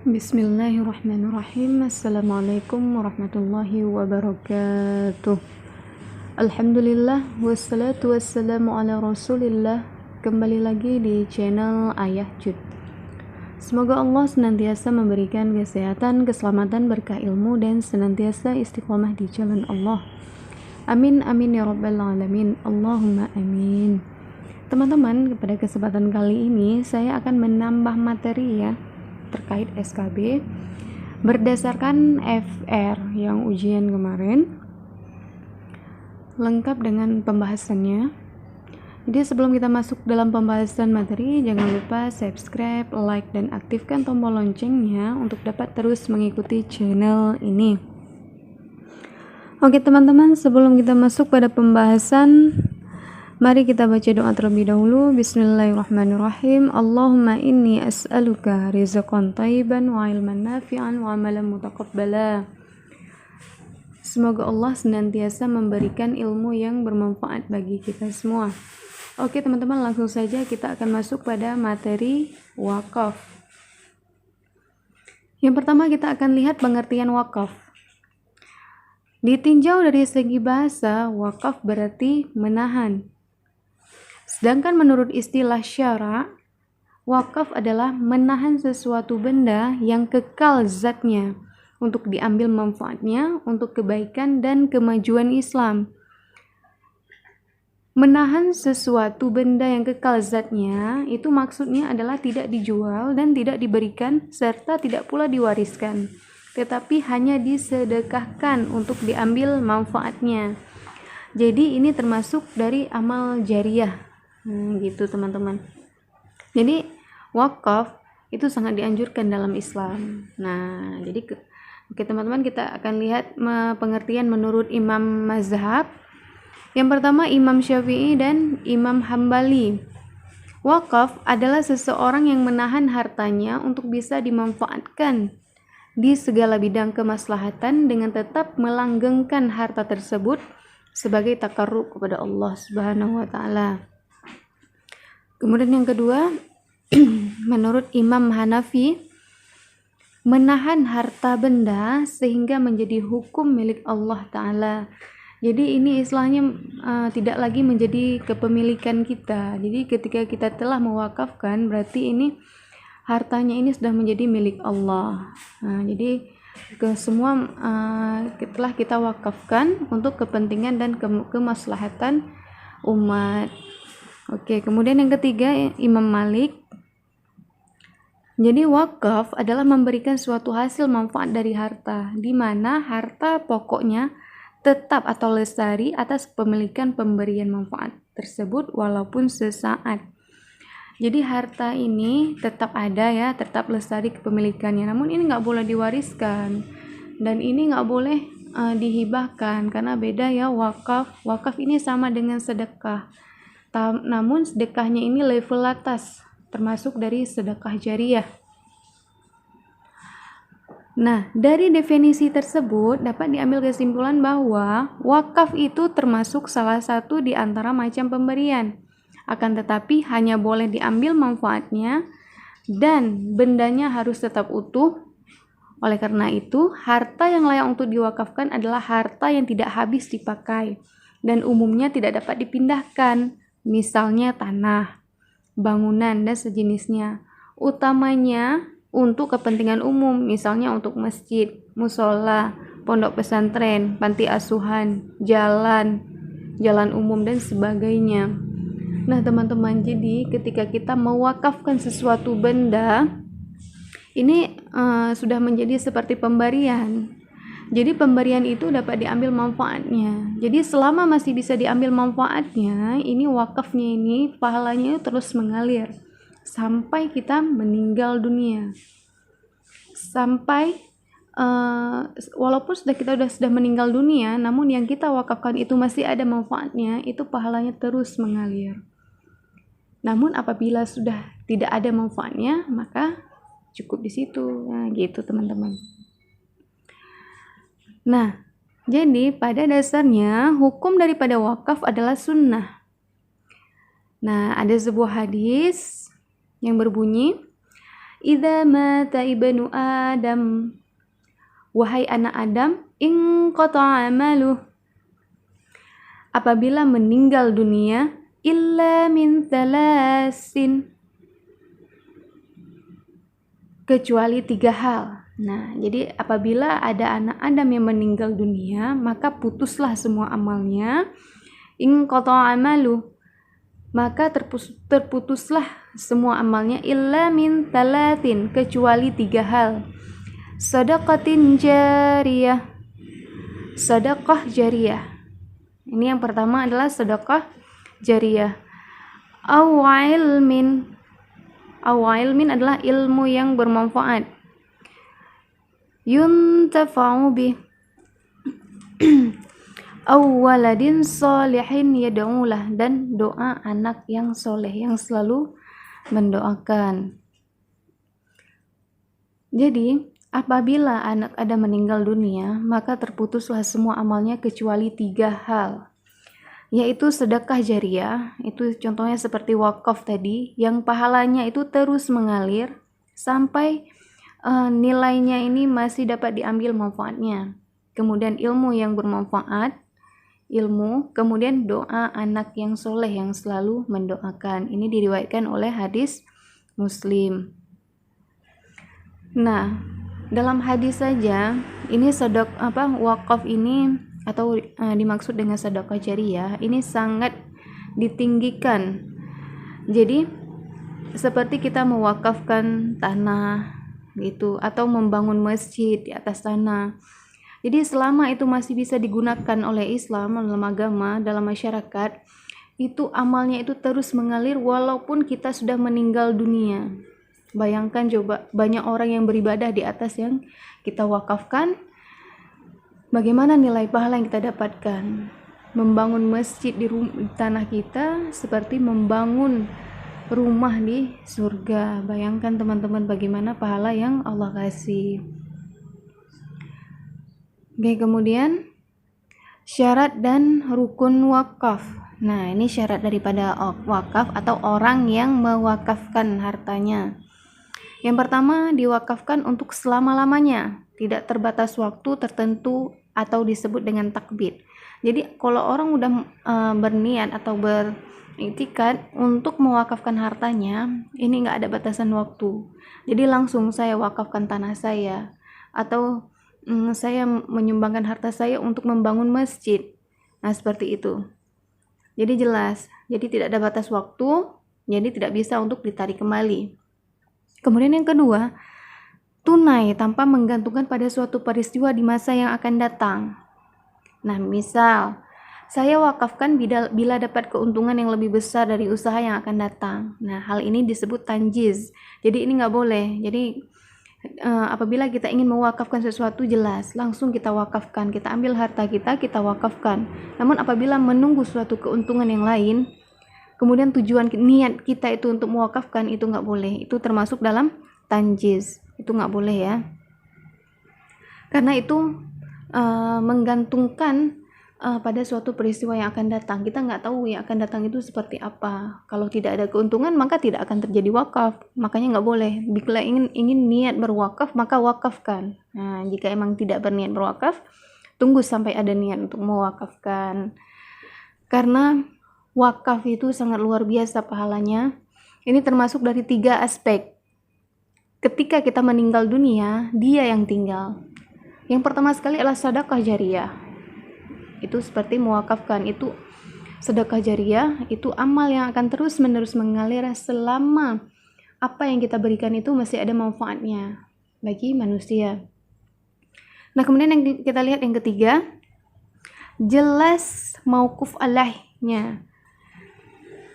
Bismillahirrahmanirrahim. Assalamualaikum warahmatullahi wabarakatuh. Alhamdulillah, wassalatu wassalamu ala rasulillah. Kembali lagi di channel Ayah Jud. Semoga Allah senantiasa memberikan kesehatan, keselamatan, berkah ilmu, dan senantiasa istiqomah di jalan Allah. Amin amin ya rabbal alamin. Allahumma amin. Teman-teman, pada kesempatan kali ini saya akan menambah materi ya terkait SKB berdasarkan FR yang ujian kemarin, lengkap dengan pembahasannya. Jadi sebelum kita masuk dalam pembahasan materi, jangan lupa subscribe, like, dan aktifkan tombol loncengnya untuk dapat terus mengikuti channel ini. Oke teman-teman, sebelum kita masuk pada pembahasan, mari kita baca doa terlebih dahulu. Bismillahirrahmanirrahim. Allahumma inni as'aluka rizqan thayyiban wa ilman nafi'an wa amalan mutaqabbala. Semoga Allah senantiasa memberikan ilmu yang bermanfaat bagi kita semua. Oke teman-teman, langsung saja kita akan masuk pada materi wakaf. Yang pertama kita akan lihat pengertian wakaf. Ditinjau dari segi bahasa, wakaf berarti menahan. Sedangkan menurut istilah syara, wakaf adalah menahan sesuatu benda yang kekal zatnya untuk diambil manfaatnya untuk kebaikan dan kemajuan Islam. Menahan sesuatu benda yang kekal zatnya itu maksudnya adalah tidak dijual dan tidak diberikan serta tidak pula diwariskan, tetapi hanya disedekahkan untuk diambil manfaatnya. Jadi ini termasuk dari amal jariyah. Gitu teman-teman. Jadi wakaf itu sangat dianjurkan dalam Islam. Nah, jadi oke teman-teman, kita akan lihat pengertian menurut imam mazhab. Yang pertama Imam Syafi'i dan Imam Hambali. Wakaf adalah seseorang yang menahan hartanya untuk bisa dimanfaatkan di segala bidang kemaslahatan dengan tetap melanggengkan harta tersebut sebagai takarrub kepada Allah Subhanahu wa taala. Kemudian yang kedua, menurut Imam Hanafi, menahan harta benda sehingga menjadi hukum milik Allah Ta'ala. Jadi ini istilahnya tidak lagi menjadi kepemilikan kita. Jadi ketika kita telah mewakafkan, berarti ini hartanya ini sudah menjadi milik Allah. Jadi semua telah kita wakafkan untuk kepentingan dan kemaslahatan umat. Oke, kemudian yang ketiga Imam Malik. Jadi wakaf adalah memberikan suatu hasil manfaat dari harta, di mana harta pokoknya tetap atau lestari atas pemilikan pemberian manfaat tersebut walaupun sesaat. Jadi harta ini tetap ada ya, tetap lestari kepemilikannya, namun ini nggak boleh diwariskan dan ini nggak boleh dihibahkan karena beda ya. Wakaf ini sama dengan sedekah. Namun sedekahnya ini level atas, termasuk dari sedekah jariyah. Nah, dari definisi tersebut dapat diambil kesimpulan bahwa wakaf itu termasuk salah satu di antara macam pemberian. Akan tetapi hanya boleh diambil manfaatnya dan bendanya harus tetap utuh. Oleh karena itu, harta yang layak untuk diwakafkan adalah harta yang tidak habis dipakai dan umumnya tidak dapat dipindahkan. Misalnya tanah, bangunan, dan sejenisnya. Utamanya untuk kepentingan umum, misalnya untuk masjid, musola, pondok pesantren, panti asuhan, jalan umum, dan sebagainya. Nah teman-teman, jadi ketika kita mewakafkan sesuatu benda, ini sudah menjadi seperti pemberian. Jadi pemberian itu dapat diambil manfaatnya. Jadi selama masih bisa diambil manfaatnya, ini wakafnya ini pahalanya terus mengalir sampai kita meninggal dunia. Sampai walaupun kita sudah meninggal dunia, namun yang kita wakafkan itu masih ada manfaatnya, itu pahalanya terus mengalir. Namun apabila sudah tidak ada manfaatnya, maka cukup di situ. Nah, gitu teman-teman. Nah, jadi pada dasarnya hukum daripada wakaf adalah sunnah. Nah, ada sebuah hadis yang berbunyi, idza mata ibnu Adam, wahai anak Adam, in qata'a amaluh, apabila meninggal dunia, illa min thalasin, kecuali 3 hal. Nah, jadi apabila ada anak Adam yang meninggal dunia, maka putuslah semua amalnya. In qata'a amalu, maka terputuslah semua amalnya, illa min talatin, kecuali 3 hal. Sadaqatin jariyah, sedekah jariyah. Ini yang pertama adalah sedekah jariyah. Aw ilmin adalah ilmu yang bermanfaat. Yuntafa'u bih. Aw waladin salihin yad'ulah, dan doa anak yang soleh yang selalu mendoakan. Jadi apabila anak Adam meninggal dunia, maka terputuslah semua amalnya kecuali 3 hal, yaitu sedekah jariyah. Itu contohnya seperti wakaf tadi, yang pahalanya itu terus mengalir sampai nilainya ini masih dapat diambil manfaatnya. Kemudian ilmu yang bermanfaat, kemudian doa anak yang soleh yang selalu mendoakan. Ini diriwayatkan oleh hadis Muslim. Nah, dalam hadis saja ini wakaf ini atau dimaksud dengan sedekah jariyah ini sangat ditinggikan. Jadi seperti kita mewakafkan tanah gitu, atau membangun masjid di atas tanah. Jadi selama itu masih bisa digunakan oleh Islam, dalam agama, dalam masyarakat, itu amalnya itu terus mengalir walaupun kita sudah meninggal dunia. Bayangkan coba, banyak orang yang beribadah di atas yang kita wakafkan, bagaimana nilai pahala yang kita dapatkan. Membangun masjid di tanah kita seperti membangun rumah di surga. Bayangkan teman-teman bagaimana pahala yang Allah kasih. Oke, kemudian syarat dan rukun wakaf. Nah, ini syarat daripada wakaf atau orang yang mewakafkan hartanya. Yang pertama, diwakafkan untuk selama-lamanya, tidak terbatas waktu tertentu atau disebut dengan takbir. Jadi kalau orang udah berniat atau beriktikad untuk mewakafkan hartanya, ini nggak ada batasan waktu. Jadi langsung saya wakafkan tanah saya, atau saya menyumbangkan harta saya untuk membangun masjid. Nah, seperti itu. Jadi jelas, jadi tidak ada batas waktu, jadi tidak bisa untuk ditarik kembali. Kemudian yang kedua, tunai tanpa menggantungkan pada suatu peristiwa di masa yang akan datang. Nah, misal saya wakafkan bila dapat keuntungan yang lebih besar dari usaha yang akan datang. Nah, hal ini disebut tanjiz. Jadi ini nggak boleh. Jadi apabila kita ingin mewakafkan sesuatu, jelas langsung kita wakafkan, kita ambil harta kita wakafkan. Namun apabila menunggu suatu keuntungan yang lain, kemudian tujuan niat kita itu untuk mewakafkan, itu nggak boleh. Itu termasuk dalam tanjiz. Itu nggak boleh ya, karena itu menggantungkan pada suatu peristiwa yang akan datang. Kita nggak tahu yang akan datang itu seperti apa. Kalau tidak ada keuntungan, maka tidak akan terjadi wakaf. Makanya nggak boleh. Bila ingin niat berwakaf, maka wakafkan. Nah, jika emang tidak berniat berwakaf, tunggu sampai ada niat untuk mewakafkan. Karena wakaf itu sangat luar biasa pahalanya. Ini termasuk dari 3 aspek. Ketika kita meninggal dunia, dia yang tinggal. Yang pertama sekali adalah sedekah jariyah. Itu seperti mewakafkan. Itu sedekah jariyah, itu amal yang akan terus-menerus mengalir selama apa yang kita berikan itu masih ada manfaatnya bagi manusia. Nah, kemudian yang kita lihat yang ketiga, jelas mauquf alaihnya.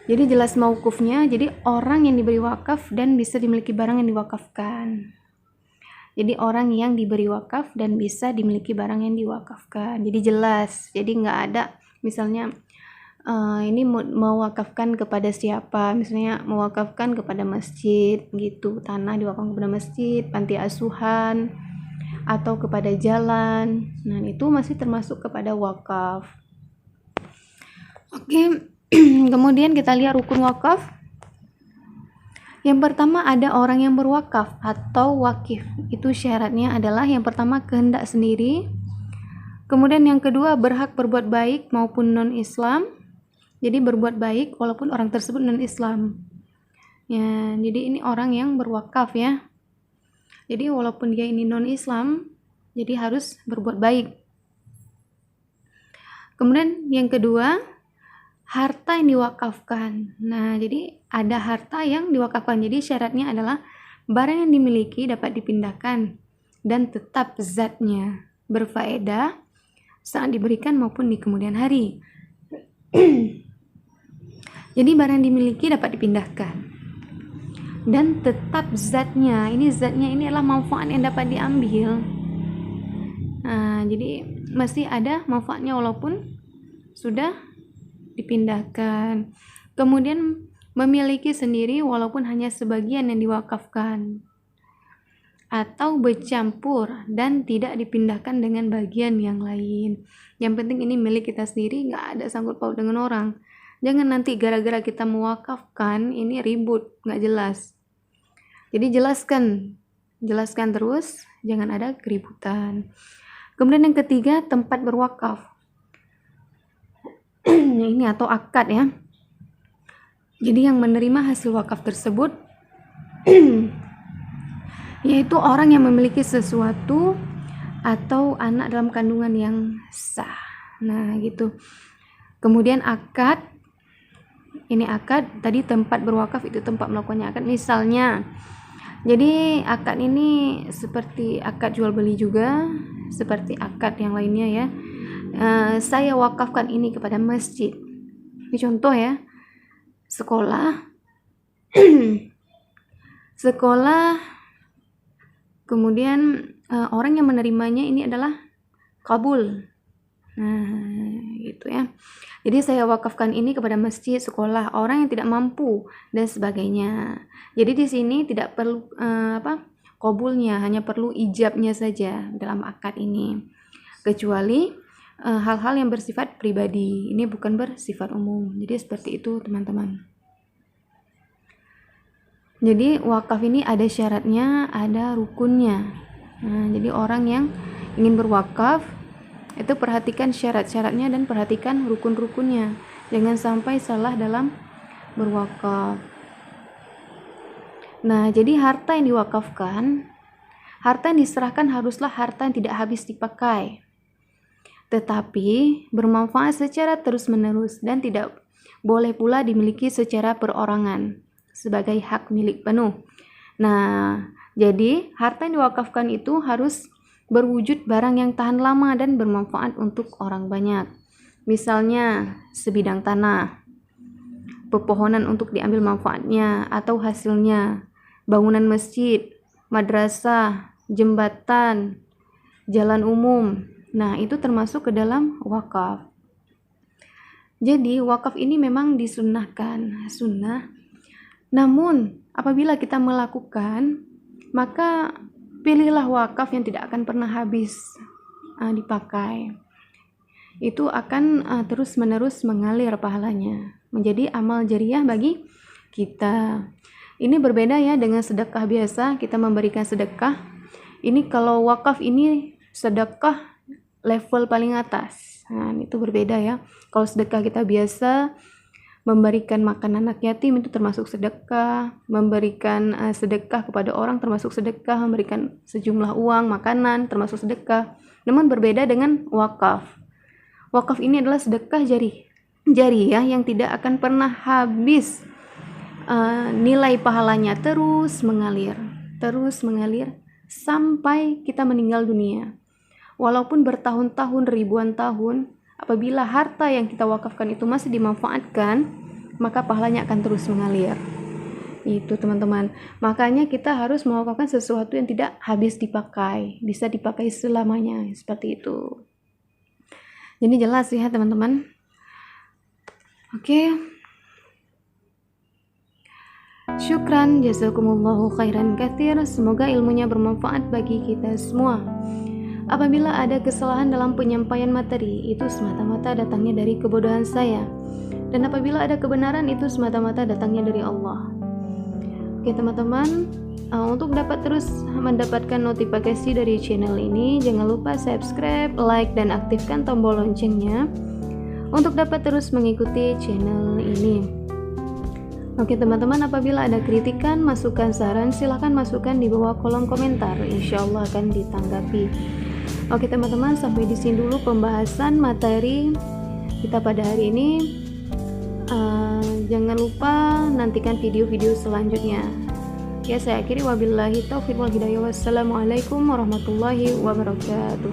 Jadi jelas mauqufnya, jadi orang yang diberi wakaf dan bisa dimiliki barang yang diwakafkan. Jadi orang yang diberi wakaf dan bisa dimiliki barang yang diwakafkan. Jadi jelas. Jadi nggak ada misalnya ini mewakafkan kepada siapa. Misalnya mewakafkan kepada masjid gitu. Tanah diwakafkan kepada masjid, panti asuhan, atau kepada jalan. Nah, itu masih termasuk kepada wakaf. Oke. Kemudian kita lihat rukun wakaf. Yang pertama ada orang yang berwakaf atau wakif. Itu syaratnya adalah yang pertama kehendak sendiri. Kemudian yang kedua berhak berbuat baik maupun non-Islam. Jadi berbuat baik walaupun orang tersebut non-Islam. Ya, jadi ini orang yang berwakaf ya. Jadi walaupun dia ini non-Islam, jadi harus berbuat baik. Kemudian yang kedua, harta yang diwakafkan. Nah, jadi ada harta yang diwakafkan. Jadi syaratnya adalah barang yang dimiliki dapat dipindahkan dan tetap zatnya berfaedah saat diberikan maupun di kemudian hari. Jadi barang yang dimiliki dapat dipindahkan dan tetap zatnya. Ini zatnya ini adalah manfaat yang dapat diambil. Nah, jadi masih ada manfaatnya walaupun sudah dipindahkan. Kemudian memiliki sendiri walaupun hanya sebagian yang diwakafkan. Atau bercampur dan tidak dipindahkan dengan bagian yang lain. Yang penting ini milik kita sendiri, nggak ada sangkut paut dengan orang. Jangan nanti gara-gara kita mewakafkan ini ribut, nggak jelas. Jadi jelaskan terus, jangan ada keributan. Kemudian yang ketiga, tempat berwakaf. Ini atau akad ya. Jadi yang menerima hasil wakaf tersebut yaitu orang yang memiliki sesuatu atau anak dalam kandungan yang sah. Nah, gitu. Kemudian akad. Ini akad, tadi tempat berwakaf itu tempat melakukannya akad. Misalnya, jadi akad ini seperti akad jual beli juga, seperti akad yang lainnya ya. Saya wakafkan ini kepada masjid. Ini contoh ya. Sekolah. Sekolah. Kemudian orang yang menerimanya ini adalah kabul. Nah, gitu ya. Jadi saya wakafkan ini kepada masjid, sekolah, orang yang tidak mampu dan sebagainya. Jadi di sini tidak perlu kabulnya, hanya perlu ijabnya saja dalam akad ini. Kecuali hal-hal yang bersifat pribadi, ini bukan bersifat umum. Jadi seperti itu, teman-teman. Jadi wakaf ini ada syaratnya, ada rukunnya. Nah, jadi orang yang ingin berwakaf itu perhatikan syarat-syaratnya dan perhatikan rukun-rukunnya. Jangan sampai salah dalam berwakaf. Nah, jadi harta yang diwakafkan, harta yang diserahkan haruslah harta yang tidak habis dipakai, tetapi bermanfaat secara terus-menerus dan tidak boleh pula dimiliki secara perorangan sebagai hak milik penuh. Nah, jadi harta yang diwakafkan itu harus berwujud barang yang tahan lama dan bermanfaat untuk orang banyak. Misalnya sebidang tanah, pepohonan untuk diambil manfaatnya atau hasilnya, bangunan masjid, madrasah, jembatan, jalan umum. Nah, itu termasuk ke dalam wakaf. Jadi wakaf ini memang disunnahkan, sunnah. Namun apabila kita melakukan, maka pilihlah wakaf yang tidak akan pernah habis dipakai. Itu akan terus-menerus mengalir pahalanya, menjadi amal jariah bagi kita. Ini berbeda ya dengan sedekah biasa, kita memberikan sedekah. Ini kalau wakaf ini sedekah level paling atas. Nah, itu berbeda ya. Kalau sedekah kita biasa memberikan makan anak yatim itu termasuk sedekah, memberikan sedekah kepada orang termasuk sedekah, memberikan sejumlah uang, makanan termasuk sedekah. Namun berbeda dengan wakaf. Wakaf ini adalah sedekah jariyah yang tidak akan pernah habis. Nilai pahalanya terus mengalir sampai kita meninggal dunia. Walaupun bertahun-tahun, ribuan tahun, apabila harta yang kita wakafkan itu masih dimanfaatkan, maka pahalanya akan terus mengalir. Itu teman-teman. Makanya kita harus mewakafkan sesuatu yang tidak habis dipakai, bisa dipakai selamanya, seperti itu. Jadi jelas ya teman-teman. Oke. Syukran, jazakumullahu khairan katsir. Semoga ilmunya bermanfaat bagi kita semua. Apabila ada kesalahan dalam penyampaian materi, itu semata-mata datangnya dari kebodohan saya. Dan apabila ada kebenaran, itu semata-mata datangnya dari Allah. Oke teman-teman, untuk dapat terus mendapatkan notifikasi dari channel ini, jangan lupa subscribe, like, dan aktifkan tombol loncengnya untuk dapat terus mengikuti channel ini. Oke teman-teman, apabila ada kritikan, masukan, saran, silahkan masukkan di bawah kolom komentar, insya Allah akan ditanggapi. Oke teman-teman, sampai di sini dulu pembahasan materi kita pada hari ini. Jangan lupa nantikan video-video selanjutnya. Ya, saya akhiri, wabillahi taufiq wal hidayah. Wassalamualaikum warahmatullahi wabarakatuh.